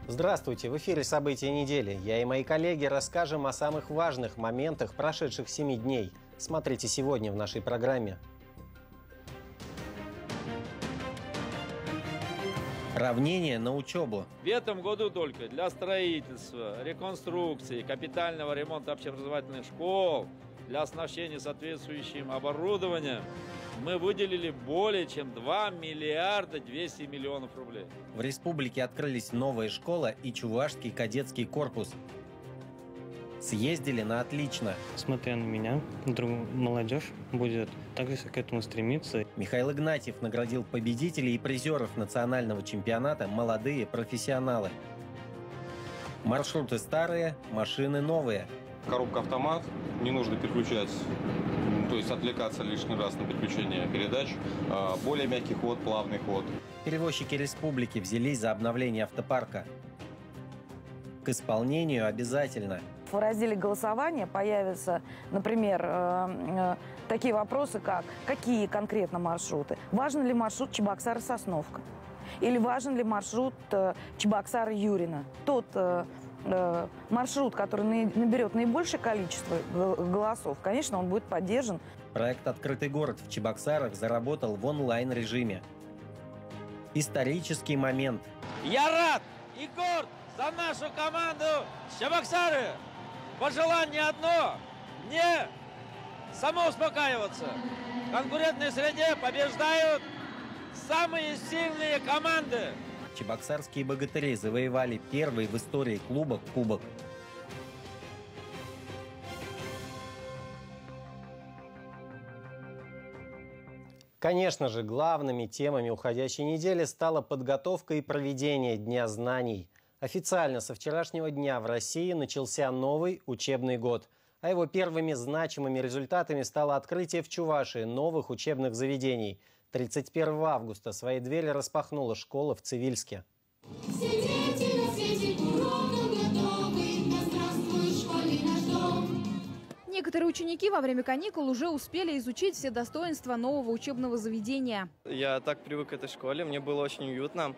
Здравствуйте! В эфире «События недели». Я и мои коллеги расскажем о самых важных моментах прошедших 7 дней. Смотрите сегодня в нашей программе. Равнение на учебу. В этом году только для строительства, реконструкции, капитального ремонта общеобразовательных школ, для оснащения соответствующим оборудованием мы выделили более чем 2 миллиарда 200 миллионов рублей. В республике открылись новая школа и Чувашский кадетский корпус. Съездили на отлично. Смотря на меня, молодежь будет также к этому стремиться. Михаил Игнатьев наградил победителей и призеров национального чемпионата «Молодые профессионалы». Маршруты старые, машины новые. Коробка автомат, не нужно переключать, то есть отвлекаться лишний раз на переключение передач. Более мягкий ход, плавный ход. Перевозчики республики взялись за обновление автопарка. К исполнению обязательно. В разделе голосования появятся, например, такие вопросы, как какие конкретно маршруты. Важен ли маршрут Чебоксары-Сосновка? Или важен ли маршрут Чебоксары-Юрина? Тот маршрут, который наберет наибольшее количество голосов, конечно, он будет поддержан. Проект «Открытый город» в Чебоксарах заработал в онлайн-режиме. Исторический момент. Я рад и горд за нашу команду Чебоксары. Пожелание одно – не самоуспокаиваться. В конкурентной среде побеждают самые сильные команды. Чебоксарские богатыри завоевали первый в истории клуба кубок. Конечно же, главными темами уходящей недели стала подготовка и проведение Дня знаний. Официально со вчерашнего дня в России начался новый учебный год. А его первыми значимыми результатами стало открытие в Чувашии новых учебных заведений. 31 августа свои двери распахнула школа в Цивильске. Все дети на свете к уроку готовы, да здравствует школьный наш дом. Некоторые ученики во время каникул уже успели изучить все достоинства нового учебного заведения. Я так привык к этой школе, мне было очень уютно.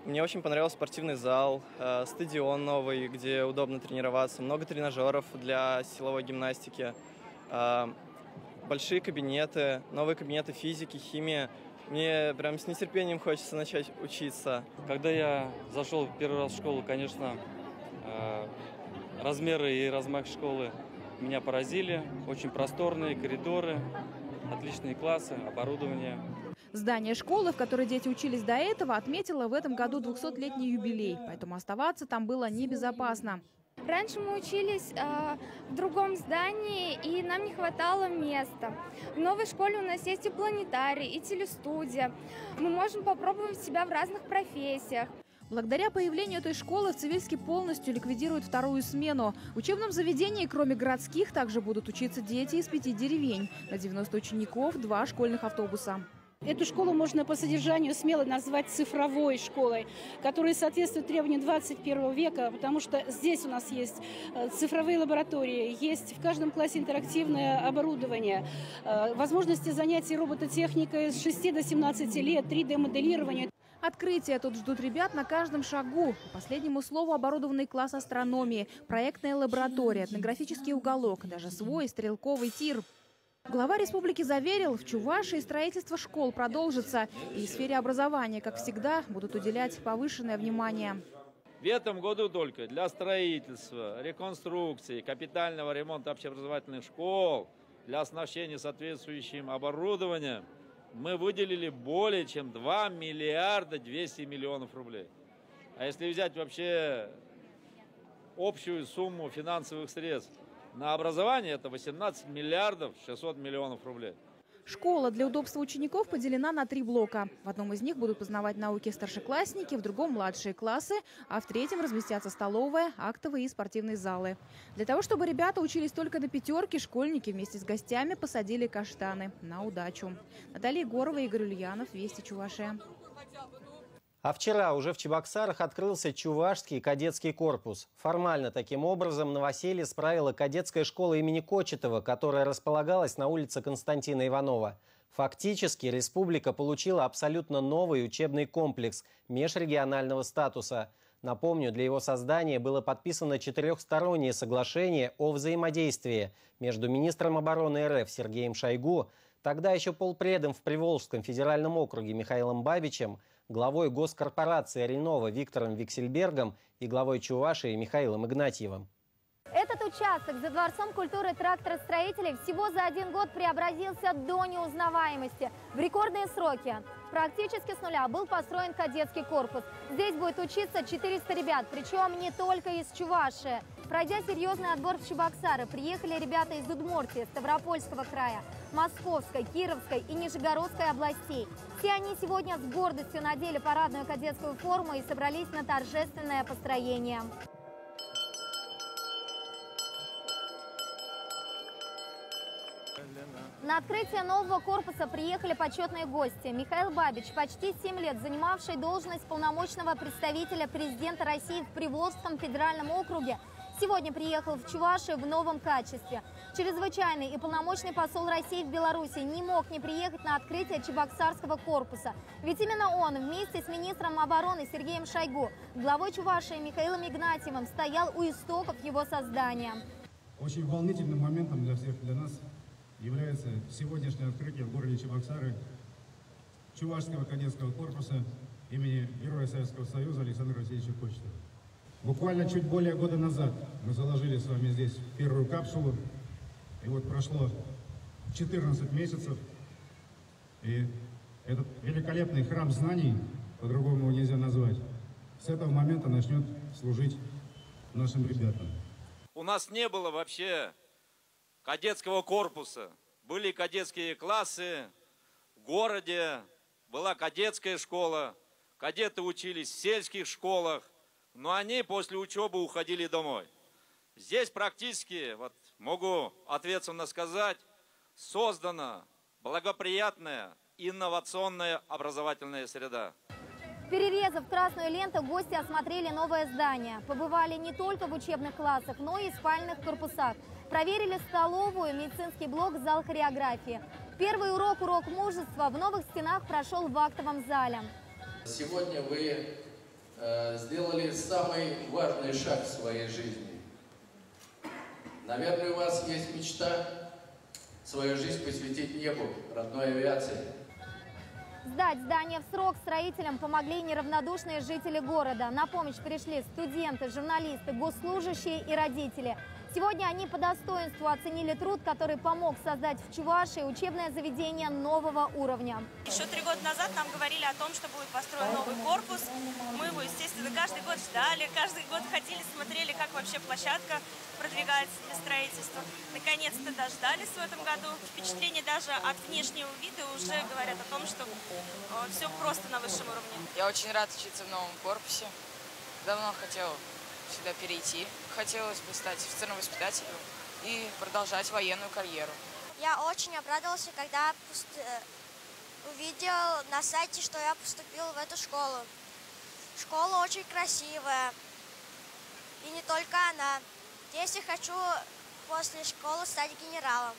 Мне очень понравился спортивный зал, стадион новый, где удобно тренироваться, много тренажеров для силовой гимнастики, большие кабинеты, новые кабинеты физики, химии. Мне прям с нетерпением хочется начать учиться. Когда я зашел первый раз в школу, конечно, размеры и размах школы меня поразили. Очень просторные коридоры, отличные классы, оборудование. Здание школы, в которой дети учились до этого, отметило в этом году 200-летний юбилей, поэтому оставаться там было небезопасно. Раньше мы учились в другом здании, и нам не хватало места. В новой школе у нас есть и планетарий, и телестудия. Мы можем попробовать себя в разных профессиях. Благодаря появлению этой школы в Цивильске полностью ликвидируют вторую смену. В учебном заведении, кроме городских, также будут учиться дети из 5 деревень. На 90 учеников 2 школьных автобуса. Эту школу можно по содержанию смело назвать цифровой школой, которая соответствует требованиям 21 века, потому что здесь у нас есть цифровые лаборатории, есть в каждом классе интерактивное оборудование, возможности занятий робототехникой с 6 до 17 лет, 3D-моделирование. Открытия тут ждут ребят на каждом шагу. По последнему слову оборудованный класс астрономии, проектная лаборатория, этнографический уголок, даже свой стрелковый тир. Глава республики заверил, в Чувашии строительство школ продолжится. И в сфере образования, как всегда, будут уделять повышенное внимание. В этом году только для строительства, реконструкции, капитального ремонта общеобразовательных школ, для оснащения соответствующим оборудованием мы выделили более чем 2 миллиарда 200 миллионов рублей. А если взять вообще общую сумму финансовых средств на образование, это 18 миллиардов 600 миллионов рублей. Школа для удобства учеников поделена на 3 блока. В одном из них будут познавать науки старшеклассники, в другом – младшие классы, а в третьем разместятся столовая, актовые и спортивные залы. Для того, чтобы ребята учились только на 5, школьники вместе с гостями посадили каштаны. На удачу. Наталья Егорова, Игорь Ульянов, Вести Чувашия. А вчера уже в Чебоксарах открылся Чувашский кадетский корпус. Формально таким образом новоселье справила кадетская школа имени Кочетова, которая располагалась на улице Константина Иванова. Фактически республика получила абсолютно новый учебный комплекс межрегионального статуса. Напомню, для его создания было подписано четырехстороннее соглашение о взаимодействии между министром обороны РФ Сергеем Шойгу, тогда еще полпредом в Приволжском федеральном округе Михаилом Бабичем, главой госкорпорации «Ренова» Виктором Виксельбергом и главой Чувашии Михаилом Игнатьевым. Этот участок за Дворцом культуры тракторостроителей всего за 1 год преобразился до неузнаваемости. В рекордные сроки. Практически с нуля был построен кадетский корпус. Здесь будет учиться 400 ребят, причем не только из Чувашии. Пройдя серьезный отбор в Чебоксары, приехали ребята из Удмуртии, Ставропольского края, Московской, Кировской и Нижегородской областей. Все они сегодня с гордостью надели парадную кадетскую форму и собрались на торжественное построение. На открытие нового корпуса приехали почетные гости. Михаил Бабич, почти 7 лет занимавший должность полномочного представителя президента России в Приволжском федеральном округе, сегодня приехал в Чувашию в новом качестве. Чрезвычайный и полномочный посол России в Беларуси не мог не приехать на открытие Чебоксарского корпуса. Ведь именно он вместе с министром обороны Сергеем Шойгу, главой Чувашии Михаилом Игнатьевым стоял у истоков его создания. Очень волнительным моментом для всех, для нас является сегодняшнее открытие в городе Чебоксары Чувашского кадетского корпуса имени Героя Советского Союза Александра Васильевича Кочетова. Буквально чуть более года назад мы заложили с вами здесь первую капсулу, и вот прошло 14 месяцев, и этот великолепный храм знаний, по-другому его нельзя назвать, с этого момента начнет служить нашим ребятам. У нас не было вообще кадетского корпуса. Были кадетские классы в городе, была кадетская школа, кадеты учились в сельских школах, но они после учебы уходили домой. Здесь практически, вот могу ответственно сказать, создана благоприятная инновационная образовательная среда. Перерезав красную ленту, гости осмотрели новое здание. Побывали не только в учебных классах, но и в спальных корпусах. Проверили столовую, медицинский блок, зал хореографии. Первый урок мужества в новых стенах прошел в актовом зале. Сегодня вы сделали самый важный шаг в своей жизни. Наверное, у вас есть мечта свою жизнь посвятить небу, родной авиации. Сдать здание в срок строителям помогли неравнодушные жители города. На помощь пришли студенты, журналисты, госслужащие и родители. Сегодня они по достоинству оценили труд, который помог создать в Чувашии учебное заведение нового уровня. Еще 3 года назад нам говорили о том, что будет построен новый корпус. Мы его, естественно, каждый год ждали, каждый год ходили, смотрели, как вообще площадка продвигается для строительства. Наконец-то дождались в этом году. Впечатления даже от внешнего вида уже говорят о том, что все просто на высшем уровне. Я очень рад учиться в новом корпусе. Давно хотела сюда перейти. Хотелось бы стать офицером воспитателем и продолжать военную карьеру. Я очень обрадовался, когда увидел на сайте, что я поступил в эту школу. Школа очень красивая. И не только она. Здесь я хочу после школы стать генералом.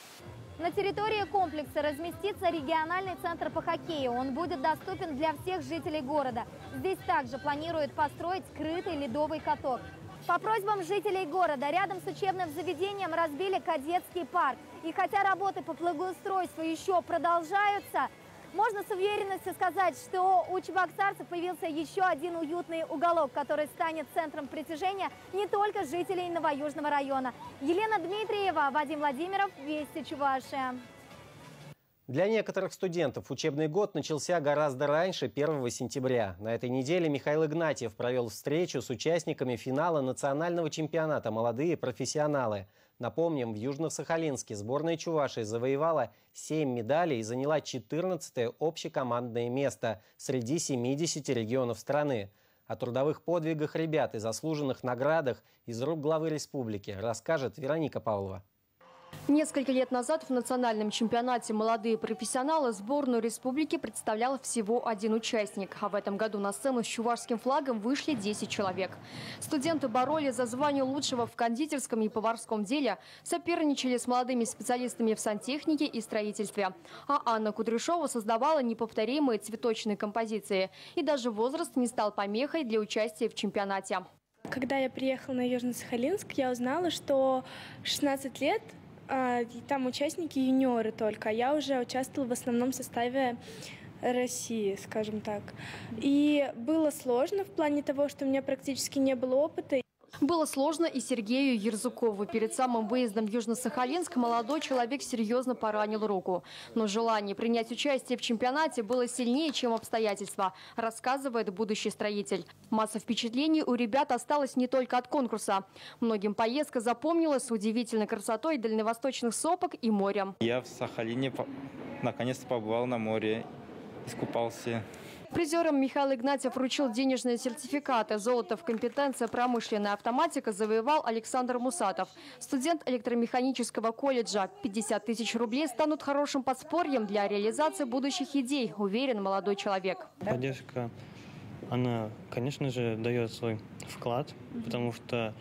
На территории комплекса разместится региональный центр по хоккею. Он будет доступен для всех жителей города. Здесь также планируют построить скрытый ледовый каток. По просьбам жителей города рядом с учебным заведением разбили кадетский парк. И хотя работы по благоустройству еще продолжаются, можно с уверенностью сказать, что у чебоксарцев появился еще один уютный уголок, который станет центром притяжения не только жителей Новоюжного района. Елена Дмитриева, Вадим Владимиров, Вести Чувашия. Для некоторых студентов учебный год начался гораздо раньше, 1 сентября. На этой неделе Михаил Игнатьев провел встречу с участниками финала национального чемпионата «Молодые профессионалы». Напомним, в Южно-Сахалинске сборная Чувашии завоевала 7 медалей и заняла 14-е общекомандное место среди 70 регионов страны. О трудовых подвигах ребят и заслуженных наградах из рук главы республики расскажет Вероника Павлова. Несколько лет назад в национальном чемпионате «Молодые профессионалы» сборную республики представлял всего один участник. А в этом году на сцену с чувашским флагом вышли 10 человек. Студенты боролись за звание лучшего в кондитерском и поварском деле, соперничали с молодыми специалистами в сантехнике и строительстве. А Анна Кудряшова создавала неповторимые цветочные композиции. И даже возраст не стал помехой для участия в чемпионате. Когда я приехала на Южно-Сахалинск, я узнала, что 16 лет там участники юниоры только, а я уже участвовала в основном составе России, скажем так. И было сложно в плане того, что у меня практически не было опыта. Было сложно и Сергею Ерзукову. Перед самым выездом в Южно-Сахалинск молодой человек серьезно поранил руку. Но желание принять участие в чемпионате было сильнее, чем обстоятельства, рассказывает будущий строитель. Масса впечатлений у ребят осталась не только от конкурса. Многим поездка запомнилась с удивительной красотой дальневосточных сопок и морем. Я в Сахалине наконец-то побывал на море, искупался. Призерам Михаил Игнатьев вручил денежные сертификаты. Золото в компетенции промышленная автоматика завоевал Александр Мусатов. Студент электромеханического колледжа. 50 тысяч рублей станут хорошим подспорьем для реализации будущих идей, уверен молодой человек. Поддержка, она, конечно же, дает свой вклад, потому что,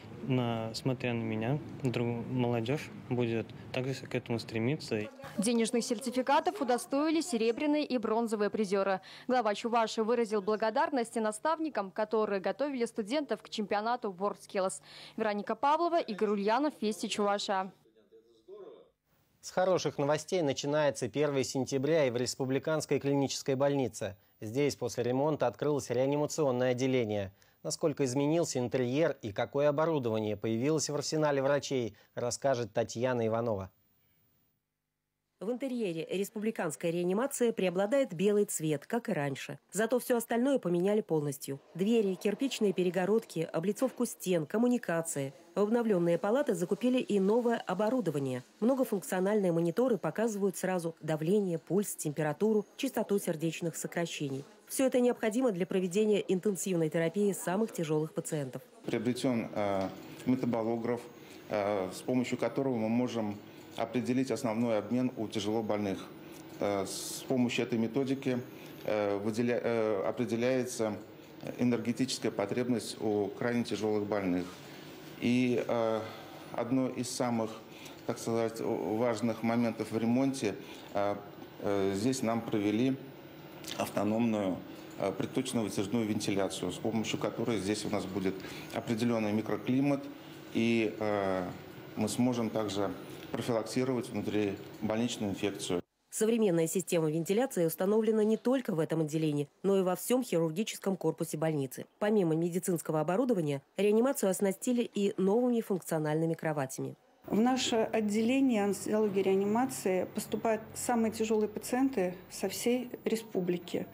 смотря на меня, молодежь будет также к этому стремиться. Денежных сертификатов удостоили серебряные и бронзовые призеры. Глава Чувашии выразил благодарность наставникам, которые готовили студентов к чемпионату WorldSkills. Вероника Павлова, Игорь Ульянов, Вести Чувашия. С хороших новостей начинается 1 сентября и в Республиканской клинической больнице. Здесь после ремонта открылось реанимационное отделение. Насколько изменился интерьер и какое оборудование появилось в арсенале врачей, расскажет Татьяна Иванова. В интерьере республиканской реанимации преобладает белый цвет, как и раньше. Зато все остальное поменяли полностью. Двери, кирпичные перегородки, облицовку стен, коммуникации. В обновленные палаты закупили и новое оборудование. Многофункциональные мониторы показывают сразу давление, пульс, температуру, частоту сердечных сокращений. Все это необходимо для проведения интенсивной терапии самых тяжелых пациентов. Приобретен метаболограф, с помощью которого мы можем определить основной обмен у тяжелобольных. С помощью этой методики определяется энергетическая потребность у крайне тяжелых больных. И одно из самых, так сказать, важных моментов в ремонте, здесь нам провели автономную приточно-вытяжную вентиляцию, с помощью которой здесь у нас будет определенный микроклимат, и мы сможем также профилактировать внутрибольничную инфекцию. Современная система вентиляции установлена не только в этом отделении, но и во всем хирургическом корпусе больницы. Помимо медицинского оборудования, реанимацию оснастили и новыми функциональными кроватями. В наше отделение анестезиологии и реанимации поступают самые тяжелые пациенты со всей республики.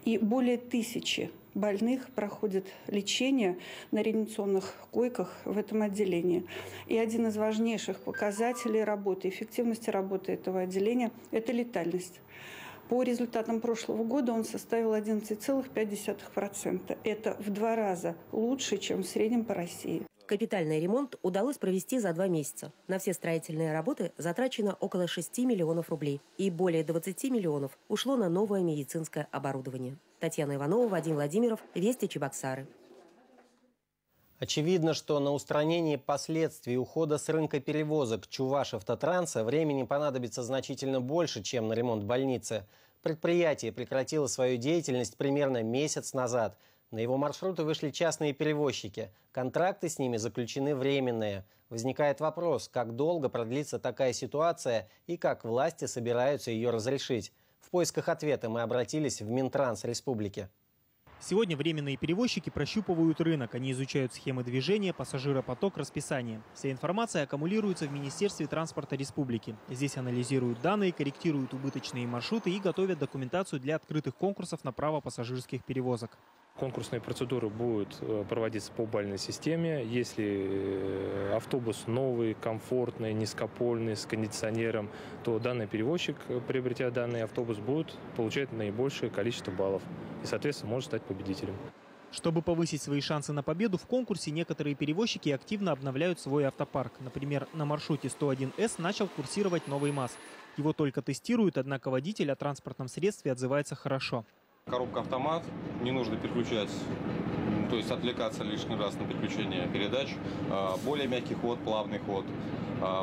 И более 1000 больных проходят лечение на реанимационных койках в этом отделении. И один из важнейших показателей работы, эффективности работы этого отделения – это летальность. По результатам прошлого года он составил 11,5%. Это в 2 раза лучше, чем в среднем по России. Капитальный ремонт удалось провести за 2 месяца. На все строительные работы затрачено около 6 миллионов рублей. И более 20 миллионов ушло на новое медицинское оборудование. Татьяна Иванова, Вадим Владимиров, Вести Чебоксары. Очевидно, что на устранение последствий ухода с рынка перевозок Чувашавтотранса времени понадобится значительно больше, чем на ремонт больницы. Предприятие прекратило свою деятельность примерно месяц назад. На его маршруты вышли частные перевозчики. Контракты с ними заключены временные. Возникает вопрос, как долго продлится такая ситуация и как власти собираются ее разрешить. В поисках ответа мы обратились в Минтранс Республики. Сегодня временные перевозчики прощупывают рынок. Они изучают схемы движения, пассажиропоток, расписание. Вся информация аккумулируется в Министерстве транспорта республики. Здесь анализируют данные, корректируют убыточные маршруты и готовят документацию для открытых конкурсов на право пассажирских перевозок. Конкурсные процедуры будут проводиться по бальной системе. Если автобус новый, комфортный, низкопольный, с кондиционером, то данный перевозчик, приобретя данный автобус, будет получать наибольшее количество баллов и, соответственно, может стать победителем. Чтобы повысить свои шансы на победу в конкурсе, некоторые перевозчики активно обновляют свой автопарк. Например, на маршруте 101С начал курсировать новый МАЗ. Его только тестируют, однако водитель о транспортном средстве отзывается хорошо. Коробка автомат, не нужно переключать, то есть отвлекаться лишний раз на переключение передач. Более мягкий ход, плавный ход,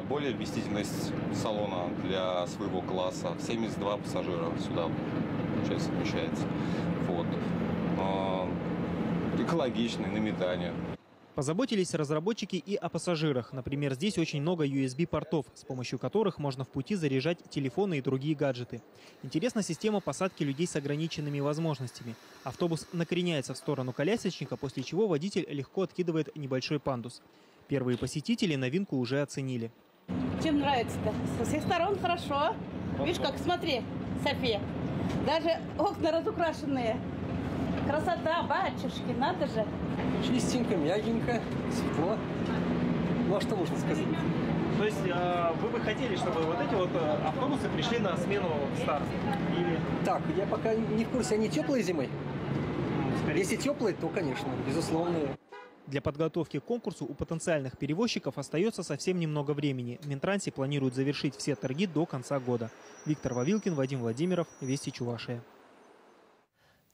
более вместительность салона для своего класса. 72 пассажира сюда, получается, вмещается. Вот. Экологичный, на метание. Позаботились разработчики и о пассажирах. Например, здесь очень много USB-портов, с помощью которых можно в пути заряжать телефоны и другие гаджеты. Интересна система посадки людей с ограниченными возможностями. Автобус накреняется в сторону колясочника, после чего водитель легко откидывает небольшой пандус. Первые посетители новинку уже оценили. Чем нравится-то? Со всех сторон хорошо. Видишь, как, смотри, София, даже окна разукрашенные. Красота, батюшки, надо же. Чистенько, мягенько, тепло. Ну а что можно сказать? То есть вы бы хотели, чтобы вот эти вот автобусы пришли на смену старым? Или... Так, я пока не в курсе, они теплые зимой? Если теплые, то, конечно, безусловно. Для подготовки к конкурсу у потенциальных перевозчиков остается совсем немного времени. Минтрансе планирует завершить все торги до конца года. Виктор Вавилкин, Вадим Владимиров, Вести Чувашия.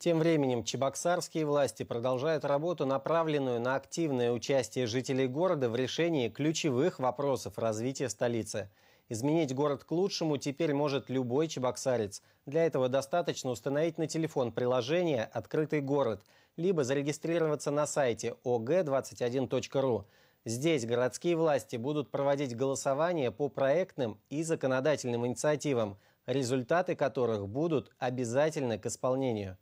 Тем временем чебоксарские власти продолжают работу, направленную на активное участие жителей города в решении ключевых вопросов развития столицы. Изменить город к лучшему теперь может любой чебоксарец. Для этого достаточно установить на телефон приложение «Открытый город», либо зарегистрироваться на сайте og21.ru. Здесь городские власти будут проводить голосование по проектным и законодательным инициативам, результаты которых будут обязательны к исполнению.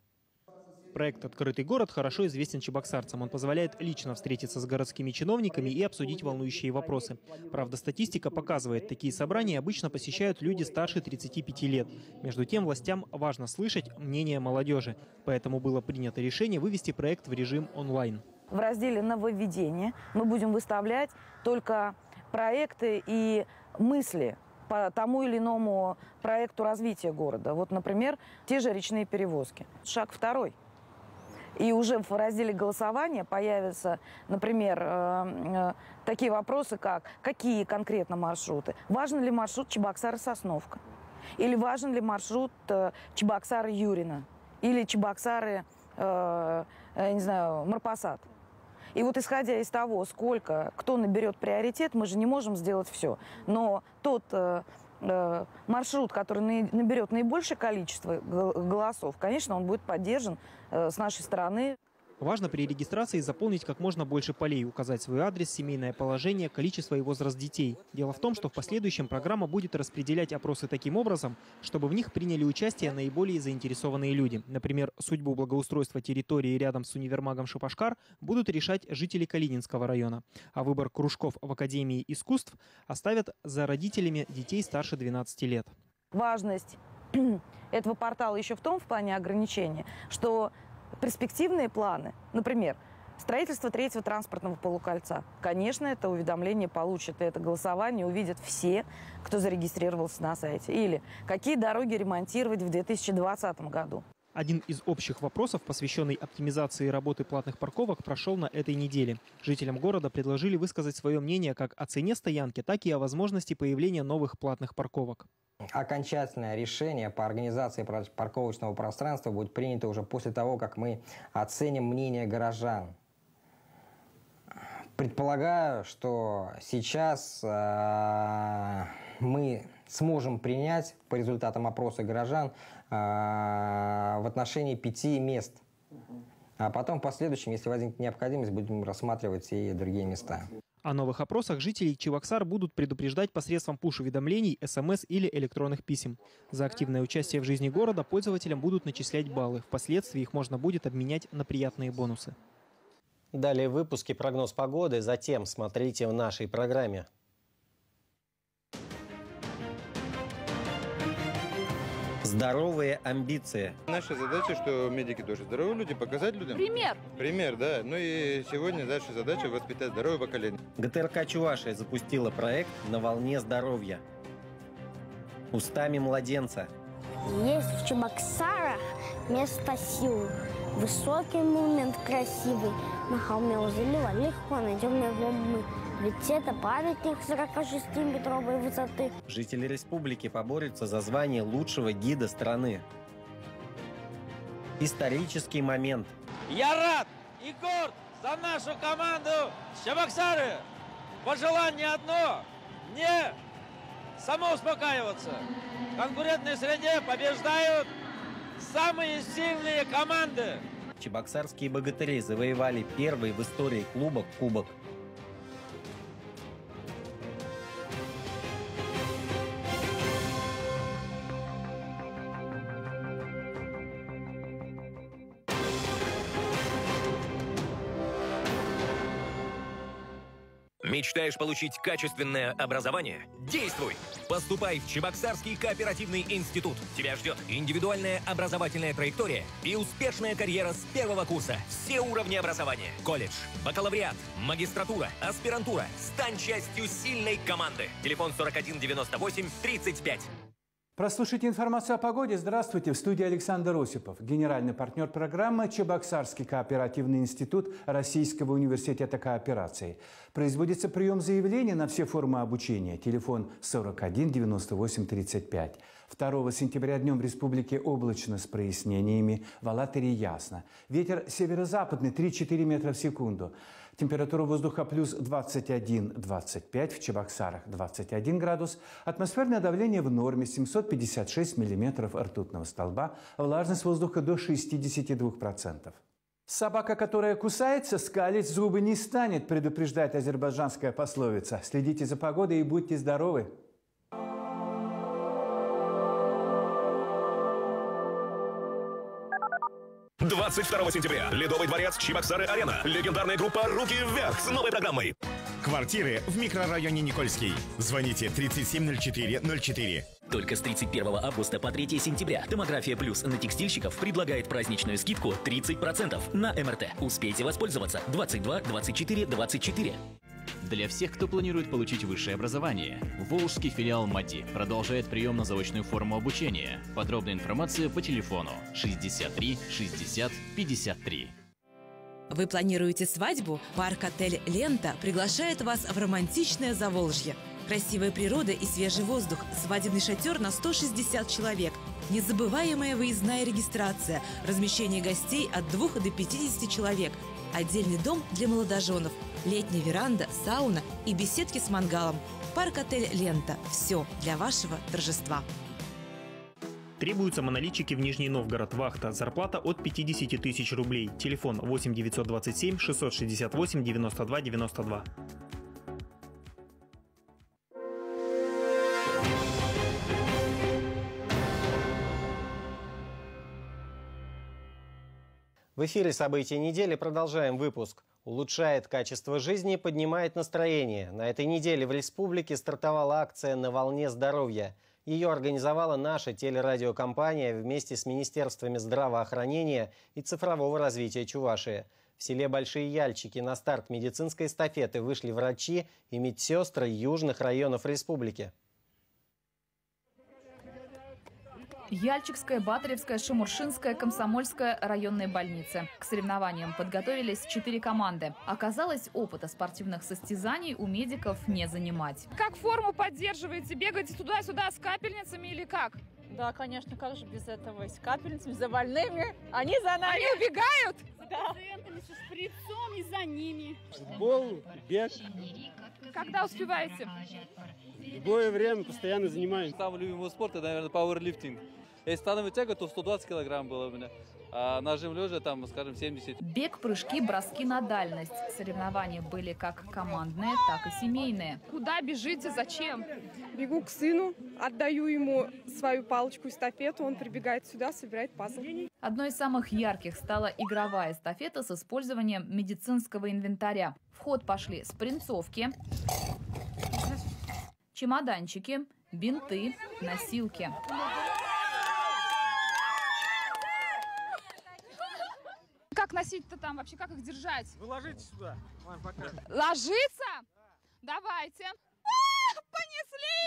Проект «Открытый город» хорошо известен чебоксарцам. Он позволяет лично встретиться с городскими чиновниками и обсудить волнующие вопросы. Правда, статистика показывает, такие собрания обычно посещают люди старше 35 лет. Между тем, властям важно слышать мнение молодежи. Поэтому было принято решение вывести проект в режим онлайн. В разделе «Нововведения» мы будем выставлять только проекты и мысли по тому или иному проекту развития города. Вот, например, те же речные перевозки. Шаг второй. И уже в разделе голосования появятся, например, такие вопросы, как какие конкретно маршруты. Важен ли маршрут Чебоксары-Сосновка? Или важен ли маршрут Чебоксары-Юрина? Или Чебоксары, не знаю, Марпасад? И вот исходя из того, кто наберет приоритет, мы же не можем сделать все. Но тот маршрут, который наберет наибольшее количество голосов, конечно, он будет поддержан с нашей стороны. Важно при регистрации заполнить как можно больше полей, указать свой адрес, семейное положение, количество и возраст детей. Дело в том, что в последующем программа будет распределять опросы таким образом, чтобы в них приняли участие наиболее заинтересованные люди. Например, судьбу благоустройства территории рядом с универмагом Шапашкар будут решать жители Калининского района. А выбор кружков в Академии искусств оставят за родителями детей старше 12 лет. Важность этого портала еще в том, в плане ограничения, что перспективные планы, например, строительство третьего транспортного полукольца. Конечно, это уведомление получат, и это голосование увидят все, кто зарегистрировался на сайте. Или какие дороги ремонтировать в 2020 году. Один из общих вопросов, посвященный оптимизации работы платных парковок, прошел на этой неделе. Жителям города предложили высказать свое мнение как о цене стоянки, так и о возможности появления новых платных парковок. Окончательное решение по организации парковочного пространства будет принято уже после того, как мы оценим мнение горожан. Предполагаю, что сейчас мы сможем принять по результатам опроса горожан в отношении 5 мест. А потом в последующем, если возникнет необходимость, будем рассматривать и другие места. О новых опросах жителей Чебоксар будут предупреждать посредством пуш-уведомлений, СМС или электронных писем. За активное участие в жизни города пользователям будут начислять баллы. Впоследствии их можно будет обменять на приятные бонусы. Далее в выпуске прогноз погоды, затем смотрите в нашей программе. Здоровые амбиции. Наша задача, что медики тоже здоровые люди, показать людям. Пример. Пример, да. Ну и сегодня наша задача воспитать здоровое поколение. ГТРК Чувашия запустила проект «На волне здоровья». Устами младенца. Есть в Чебоксарах место силы. Высокий монумент красивый, на холме у залива легко найдем его мы. Ведь это памятник 46-метровой высоты. Жители республики поборются за звание лучшего гида страны. Исторический момент. Я рад и горд за нашу команду Чебоксары. Пожелание одно – не самоуспокаиваться. В конкурентной среде побеждают самые сильные команды. Чебоксарские богатыри завоевали первый в истории клуба кубок. Мечтаешь получить качественное образование? Действуй! Поступай в Чебоксарский кооперативный институт. Тебя ждет индивидуальная образовательная траектория и успешная карьера с первого курса. Все уровни образования. Колледж, бакалавриат, магистратура, аспирантура. Стань частью сильной команды. Телефон 41 98 35. Прослушайте информацию о погоде. Здравствуйте. В студии Александр Осипов, генеральный партнер программы «Чебоксарский кооперативный институт Российского университета кооперации». Производится прием заявлений на все формы обучения. Телефон 41 98 35. 2 сентября днем в республике облачно с прояснениями. В Алатыре ясно. Ветер северо-западный 3-4 метра в секунду. Температура воздуха плюс 21-25, в Чебоксарах 21 градус. Атмосферное давление в норме 756 миллиметров ртутного столба. Влажность воздуха до 62%. Собака, которая кусается, скалить зубы не станет, предупреждает азербайджанская пословица. Следите за погодой и будьте здоровы. — 22 сентября. Ледовый дворец Чебоксары-Арена. Легендарная группа «Руки вверх» с новой программой. Квартиры в микрорайоне Никольский. Звоните 370404. Только с 31 августа по 3 сентября «Томография плюс» на текстильщиков предлагает праздничную скидку 30% на МРТ. Успейте воспользоваться. 22 24 24. Для всех, кто планирует получить высшее образование, волжский филиал МАДИ продолжает прием на заочную форму обучения. Подробная информация по телефону 63 60 53. Вы планируете свадьбу? Парк-отель «Лента» приглашает вас в романтичное Заволжье. Красивая природа и свежий воздух, свадебный шатер на 160 человек, незабываемая выездная регистрация, размещение гостей от 2 до 50 человек, отдельный дом для молодоженов, летняя веранда, сауна и беседки с мангалом. Парк-отель «Лента». Все для вашего торжества. Требуются монолитчики в Нижний Новгород. Вахта. Зарплата от 50 тысяч рублей. Телефон 8 927 668 92 92. В эфире «События недели» продолжаем выпуск. Улучшает качество жизни и поднимает настроение. На этой неделе в республике стартовала акция «На волне здоровья». Ее организовала наша телерадиокомпания вместе с Министерствами здравоохранения и цифрового развития Чувашии. В селе Большие Яльчики на старт медицинской эстафеты вышли врачи и медсестры южных районов республики. Яльчикская, Батаревская, Шамуршинская, Комсомольская районные больницы. К соревнованиям подготовились 4 команды. Оказалось, опыта спортивных состязаний у медиков не занимать. Как форму поддерживаете? Бегаете туда-сюда с капельницами или как? Да, конечно, как же без этого? С капельницами, за больными. Они за нами. Они убегают? Да. С пациентами, с шприцом и за ними. Футбол, бег. Когда успеваете? Любое время постоянно занимаюсь. Самый любимый спорт, это, наверное, пауэрлифтинг. Если становая тяга, то 120 килограмм было у меня. А нажим лежа, там, скажем, 70. Бег, прыжки, броски на дальность. Соревнования были как командные, так и семейные. Куда бежите? Зачем? Бегу к сыну, отдаю ему свою палочку-эстафету, он прибегает сюда, собирает пазл. Одной из самых ярких стала игровая эстафета с использованием медицинского инвентаря. В ход пошли спринцовки, чемоданчики, бинты, носилки. Как носить-то там вообще? Как их держать? Вы ложитесь сюда. Ладно, пока. Ложиться? Давайте. Понесли!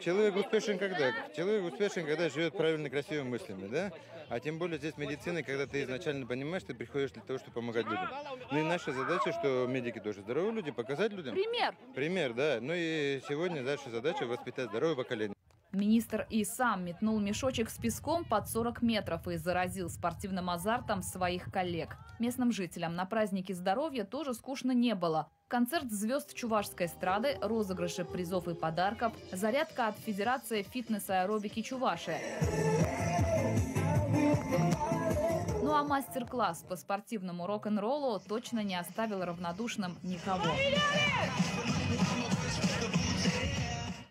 Человек успешен когда? Человек успешен, когда живет правильно, красивыми мыслями, да? А тем более здесь медицина, когда ты изначально понимаешь, ты приходишь для того, чтобы помогать людям. Ну и наша задача, что медики тоже здоровые люди, показать людям. Пример. Пример, да. Ну и сегодня наша задача воспитать здоровое поколение. Министр и сам метнул мешочек с песком под 40 метров и заразил спортивным азартом своих коллег. Местным жителям на празднике здоровья тоже скучно не было. Концерт звезд чувашской эстрады, розыгрыши призов и подарков, зарядка от Федерации фитнеса и аэробики Чувашия. Ну а мастер-класс по спортивному рок-н-роллу точно не оставил равнодушным никого.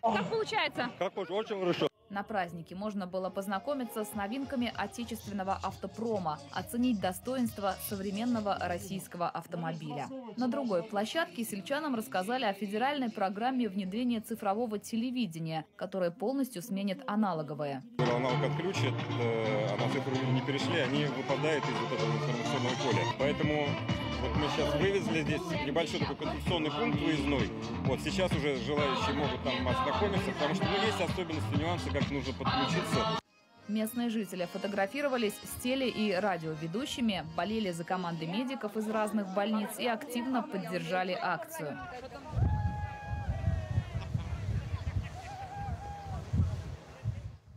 Как получается? Как очень хорошо. На празднике можно было познакомиться с новинками отечественного автопрома, оценить достоинства современного российского автомобиля. На другой площадке сельчанам рассказали о федеральной программе внедрения цифрового телевидения, которая полностью сменит аналоговое. Аналог отключат, а на цифру не перешли, они выпадают из вот этого информационного поля. Поэтому вот мы сейчас вывезли здесь небольшой такой конструкционный пункт выездной. Вот сейчас уже желающие могут там ознакомиться, потому что есть особенности, нюансы, как нужно подключиться. Местные жители фотографировались с теле- и радиоведущими, болели за команды медиков из разных больниц и активно поддержали акцию.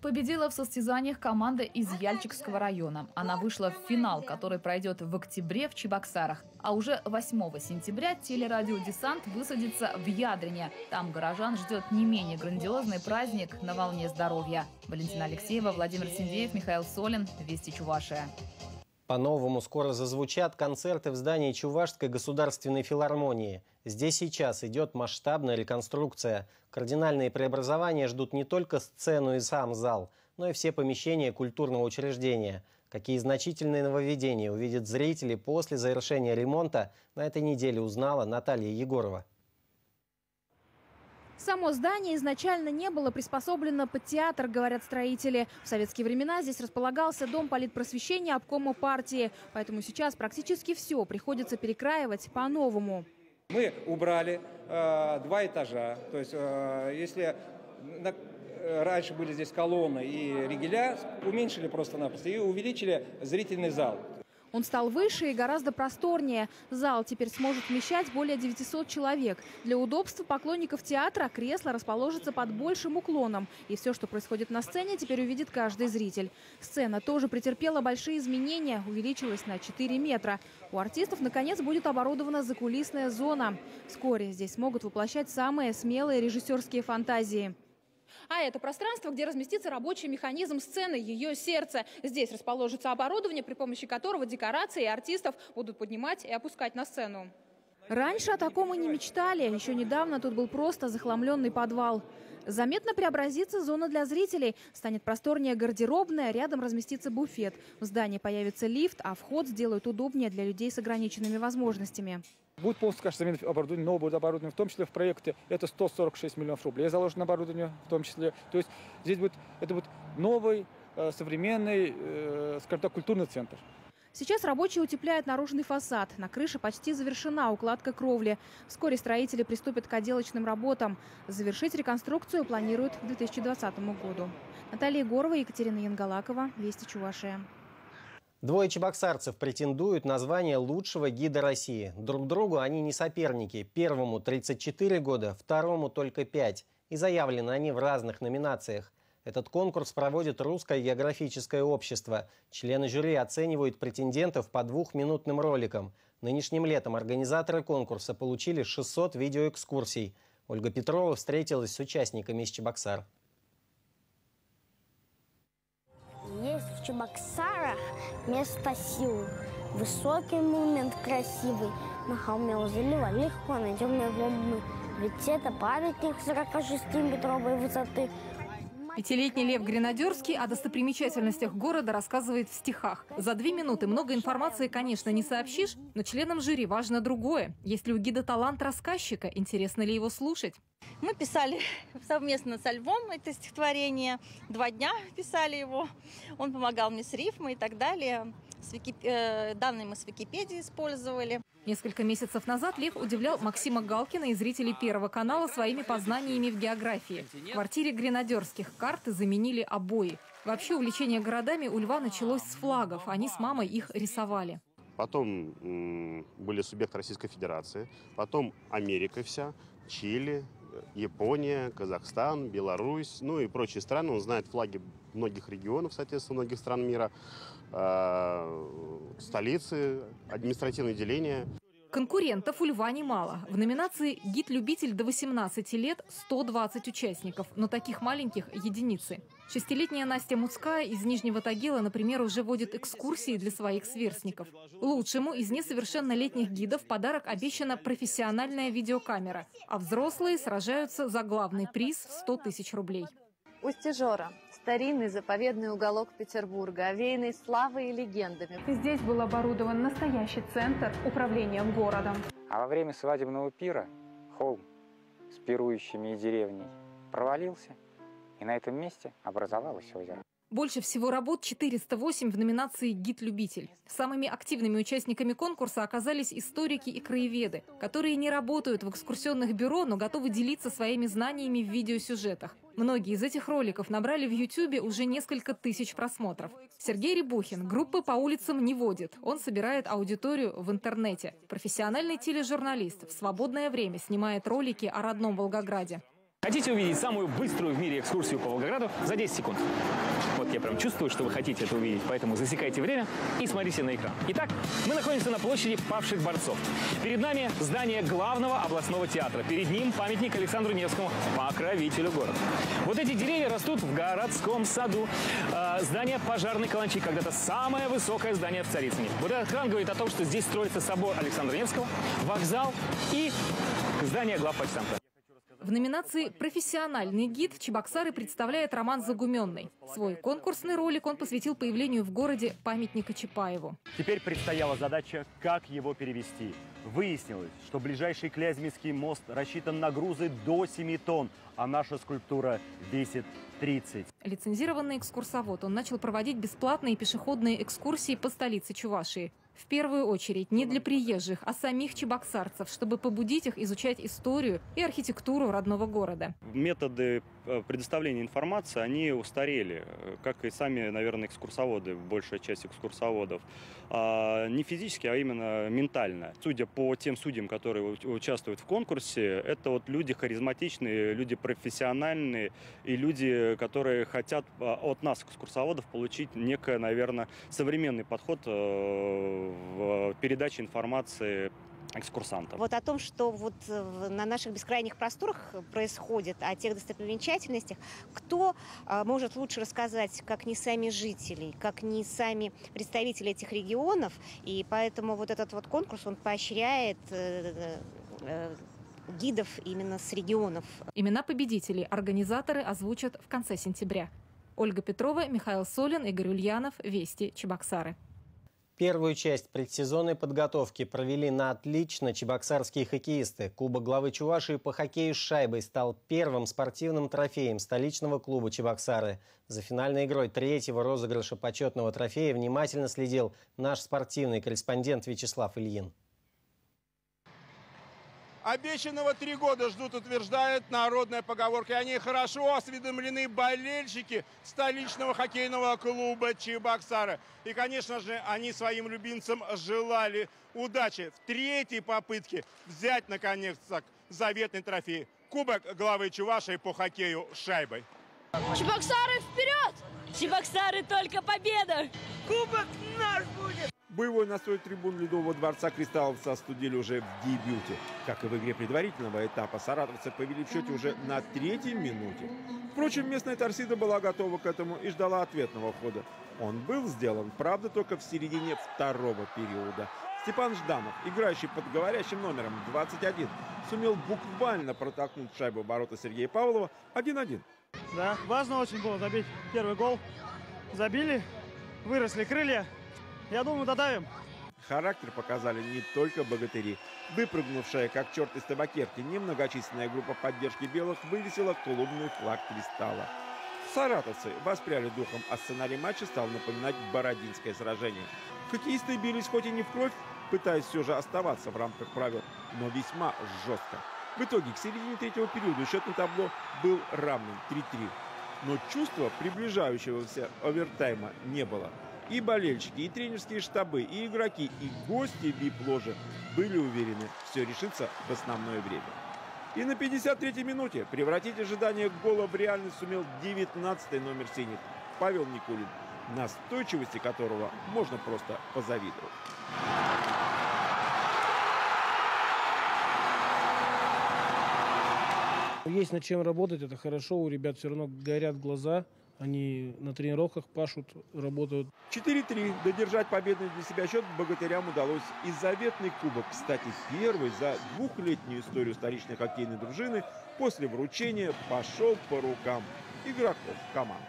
Победила в состязаниях команда из Яльчикского района. Она вышла в финал, который пройдет в октябре в Чебоксарах. А уже 8 сентября телерадиодесант высадится в Ядрине. Там горожан ждет не менее грандиозный праздник на волне здоровья. Валентина Алексеева, Владимир Синдеев, Михаил Солин. Вести Чувашия. По-новому скоро зазвучат концерты в здании Чувашской государственной филармонии. Здесь сейчас идет масштабная реконструкция. Кардинальные преобразования ждут не только сцену и сам зал, но и все помещения культурного учреждения. Какие значительные нововведения увидят зрители после завершения ремонта, на этой неделе узнала Наталья Егорова. Само здание изначально не было приспособлено под театр, говорят строители. В советские времена здесь располагался дом политпросвещения обкома партии. Поэтому сейчас практически все приходится перекраивать по-новому. Мы убрали 2 этажа. То есть если раньше были здесь колонны и ригеля, уменьшили просто-напросто и увеличили зрительный зал. Он стал выше и гораздо просторнее. Зал теперь сможет вмещать более 900 человек. Для удобства поклонников театра кресло расположится под большим уклоном. И все, что происходит на сцене, теперь увидит каждый зритель. Сцена тоже претерпела большие изменения, увеличилась на 4 метра. У артистов, наконец, будет оборудована закулисная зона. Вскоре здесь смогут воплощать самые смелые режиссерские фантазии. А это пространство, где разместится рабочий механизм сцены, ее сердце. Здесь расположится оборудование, при помощи которого декорации и артистов будут поднимать и опускать на сцену. Раньше о таком и не мечтали. Еще недавно тут был просто захламленный подвал. Заметно преобразится зона для зрителей. Станет просторнее гардеробная, рядом разместится буфет. В здании появится лифт, а вход сделают удобнее для людей с ограниченными возможностями. Будет полностью, конечно, замена оборудования, новое будет оборудование, в том числе в проекте это 146 миллионов рублей заложено оборудование, в том числе. То есть здесь будет, это будет новый, современный, скажем так, культурный центр. Сейчас рабочие утепляют наружный фасад. На крыше почти завершена укладка кровли. Вскоре строители приступят к отделочным работам. Завершить реконструкцию планируют к 2020 году. Наталья Егорова, Екатерина Янгалакова. Вести Чувашия. 2 чебоксарцев претендуют на звание лучшего гида России. Друг другу они не соперники. Первому 34 года, второму только 5. И заявлены они в разных номинациях. Этот конкурс проводит Русское географическое общество. Члены жюри оценивают претендентов по 2-минутным роликам. Нынешним летом организаторы конкурса получили 600 видеоэкскурсий. Ольга Петрова встретилась с участниками из Чебоксар. Есть в Чебоксарах место силы. Высокий монумент красивый. На холме у залива легко найдем его мы. Ведь это памятник 46-метровой высоты. 5-летний Лев Гренадерский о достопримечательностях города рассказывает в стихах. За 2 минуты много информации, конечно, не сообщишь, но членам жюри важно другое. Есть ли у гида талант рассказчика, интересно ли его слушать? Мы писали совместно со Львом это стихотворение. 2 дня писали его. Он помогал мне с рифмой и так далее. Данные мы с Википедии использовали. Несколько месяцев назад Лев удивлял Максима Галкина и зрителей Первого канала своими познаниями в географии. В квартире гренадерских карты заменили обои. Вообще увлечение городами у Льва началось с флагов. Они с мамой их рисовали. Потом были субъекты Российской Федерации, потом Америка вся, Чили, Япония, Казахстан, Беларусь, ну и прочие страны. Он знает флаги многих регионов, соответственно, многих стран мира, столицы, административные деления. Конкурентов у Льва немало. В номинации «Гид-любитель» до 18 лет 120 участников, но таких маленьких – единицы. 6-летняя Настя Муцкая из Нижнего Тагила, например, уже водит экскурсии для своих сверстников. Лучшему из несовершеннолетних гидов подарок обещана профессиональная видеокамера, а взрослые сражаются за главный приз в 100 тысяч рублей. Устьежора – старинный заповедный уголок Петербурга, овеянный славой и легендами. Здесь был оборудован настоящий центр управления городом. А во время свадебного пира холм с пирующими и деревней провалился, и на этом месте образовалось озеро. Больше всего работ 408 в номинации «Гид-любитель». Самыми активными участниками конкурса оказались историки и краеведы, которые не работают в экскурсионных бюро, но готовы делиться своими знаниями в видеосюжетах. Многие из этих роликов набрали в Ютьюбе уже несколько тысяч просмотров. Сергей Рябухин группы по улицам не водит. Он собирает аудиторию в интернете. Профессиональный тележурналист в свободное время снимает ролики о родном Волгограде. Хотите увидеть самую быструю в мире экскурсию по Волгограду за 10 секунд? Вот я прям чувствую, что вы хотите это увидеть, поэтому засекайте время и смотрите на экран. Итак, мы находимся на площади павших борцов. Перед нами здание главного областного театра. Перед ним памятник Александру Невскому, покровителю города. Вот эти деревья растут в городском саду. Здание пожарной каланчи, когда-то самое высокое здание в Царицыне. Вот этот экран говорит о том, что здесь строится собор Александра Невского, вокзал и здание главпочтамта. В номинации «Профессиональный гид» Чебоксары представляет Роман Загуменный. Свой конкурсный ролик он посвятил появлению в городе памятника Чапаеву. Теперь предстояла задача, как его перевести. Выяснилось, что ближайший Клязьминский мост рассчитан на грузы до 7 тонн, а наша скульптура весит 30. Лицензированный экскурсовод, он начал проводить бесплатные пешеходные экскурсии по столице Чувашии. В первую очередь не для приезжих, а самих чебоксарцев, чтобы побудить их изучать историю и архитектуру родного города. Методы предоставления информации, они устарели, как и сами, наверное, экскурсоводы, большая часть экскурсоводов. Не физически, а именно ментально. Судя по тем судьям, которые участвуют в конкурсе, это вот люди харизматичные, люди профессиональные и люди, которые хотят от нас, экскурсоводов, получить некий, наверное, современный подход в передаче информации экскурсантов. Вот о том, что вот на наших бескрайних просторах происходит, о тех достопримечательностях, кто может лучше рассказать, как не сами жители, как не сами представители этих регионов. И поэтому вот этот вот конкурс, он поощряет гидов именно с регионов. Имена победителей организаторы озвучат в конце сентября. Ольга Петрова, Михаил Солин, Игорь Ульянов. Вести, Чебоксары. Первую часть предсезонной подготовки провели на отлично чебоксарские хоккеисты. Кубок главы Чувашии по хоккею с шайбой стал первым спортивным трофеем столичного клуба «Чебоксары». За финальной игрой третьего розыгрыша почетного трофея внимательно следил наш спортивный корреспондент Вячеслав Ильин. Обещанного 3 года ждут, утверждает народная поговорка. И они хорошо осведомлены болельщики столичного хоккейного клуба «Чебоксары». И, конечно же, они своим любимцам желали удачи в третьей попытке взять, наконец-то, заветный трофей. Кубок главы Чувашии по хоккею с шайбой. Чебоксары вперед! Чебоксары только победа! Кубок наш будет! Боевой настрой трибун Ледового дворца кристалловцы остудили уже в дебюте. Как и в игре предварительного этапа, саратовцы повели в счете уже на 3-й минуте. Впрочем, местная торсида была готова к этому и ждала ответного хода. Он был сделан, правда, только в середине второго периода. Степан Жданов, играющий под говорящим номером 21, сумел буквально протолкнуть шайбу в ворота Сергея Павлова 1-1. Да, важно очень было забить первый гол. Забили, выросли крылья. Я думаю, додавим. Характер показали не только богатыри. Выпрыгнувшая, как черт из табакерки, немногочисленная группа поддержки белых вывесила клубный флаг «Кристалла». Саратовцы воспряли духом, а сценарий матча стал напоминать бородинское сражение. Хоккеисты бились хоть и не в кровь, пытаясь все же оставаться в рамках правил, но весьма жестко. В итоге к середине третьего периода счет на табло был равным 3-3. Но чувства приближающегося овертайма не было. И болельщики, и тренерские штабы, и игроки, и гости вип-ложи были уверены, все решится в основное время. И на 53-й минуте превратить ожидание гола в реальность сумел 19-й номер синих Павел Никулин, настойчивости которого можно просто позавидовать. Есть над чем работать, это хорошо, у ребят все равно горят глаза, они на тренировках пашут, работают. 4-3. Додержать победный для себя счет богатырям удалось и заветный кубок. Кстати, первый за двухлетнюю историю столичной хоккейной дружины после вручения пошел по рукам игроков команды.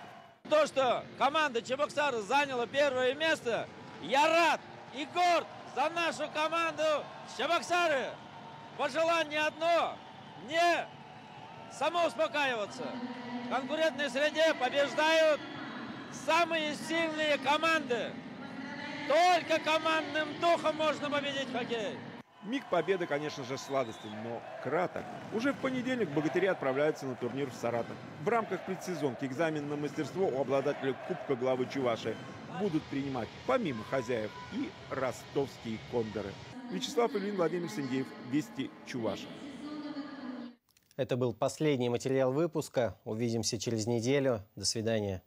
То, что команда Чебоксары заняла первое место, я рад и горд за нашу команду Чебоксары. Пожелание одно – не самоуспокаиваться. В конкурентной среде побеждают самые сильные команды. Только командным духом можно победить хоккей. Миг победы, конечно же, сладостен, но краток. Уже в понедельник богатыри отправляются на турнир в Саратов. В рамках предсезонки экзамен на мастерство у обладателя Кубка главы Чувашии будут принимать, помимо хозяев, и ростовские кондоры. Вячеслав Ильин, Владимир Синдеев, Вести Чуваши. Это был последний материал выпуска. Увидимся через неделю. До свидания.